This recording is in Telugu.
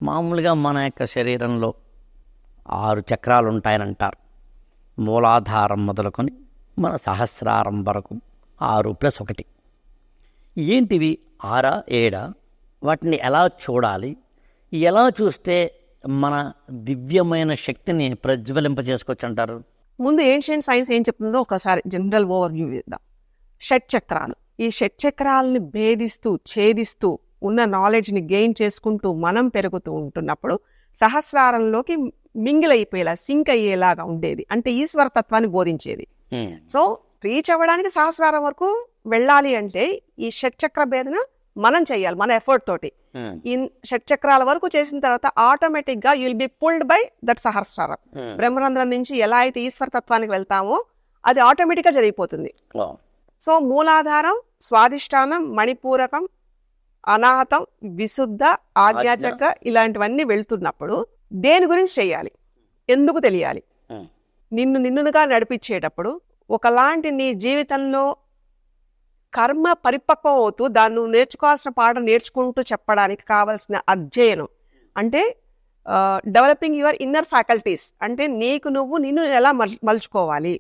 మామూలుగా మన యొక్క శరీరంలో 6 చక్రాలు ఉంటాయని అంటారు. మూలాధారం మొదలుకొని మన సహస్రారం వరకు 6+1. ఏంటివి 6 7? వాటిని ఎలా చూడాలి? ఎలా చూస్తే మన దివ్యమైన శక్తిని ప్రజ్వలింపజేసుకోవచ్చు అంటారు? ముందు ఏన్షియంట్ సైన్స్ ఏం చెప్తుందో ఒకసారి జనరల్ ఓవర్ వ్యూ ఇద్దాం. షట్చక్రాలు, ఈ షట్చక్రాలని భేదిస్తూ ఛేదిస్తూ ఉన్న నాలెడ్జ్ని గెయిన్ చేసుకుంటూ మనం పెరుగుతూ ఉంటున్నప్పుడు సహస్రారంలోకి మింగిల్ అయిపోయేలా, సింక్ అయ్యేలాగా ఉండేది. అంటే ఈశ్వర తత్వాన్ని బోధించేది. సో రీచ్ అవ్వడానికి సహస్రారం వరకు వెళ్ళాలి అంటే ఈ షట్చక్ర భేదన మనం చెయ్యాలి మన ఎఫర్ట్ తోటి. ఈ షట్చక్రాల వరకు చేసిన తర్వాత ఆటోమేటిక్ గా you'll be pulled by that సహస్రారం. బ్రహ్మరంధ్రం నుంచి ఎలా అయితే ఈశ్వర తత్వానికి వెళ్తామో అది ఆటోమేటిక్ గా జరిగిపోతుంది. సో మూలాధారం, స్వాదిష్టానం, మణిపూరకం, అనాహతం, విశుద్ధ, ఆజ్ఞాచక్ర ఇలాంటివన్నీ వెళ్తున్నప్పుడు దేని గురించి చెయ్యాలి, ఎందుకు తెలియాలి? నిన్నుగా నడిపించేటప్పుడు ఒకలాంటి నీ జీవితంలో కర్మ పరిపక్వం అవుతూ దాన్ని నువ్వు నేర్చుకోవాల్సిన పాఠం నేర్చుకుంటూ చెప్పడానికి కావలసిన అధ్యయనం అంటే డెవలపింగ్ యువర్ ఇన్నర్ ఫ్యాకల్టీస్. అంటే నిన్ను ఎలా మలుచుకోవాలి,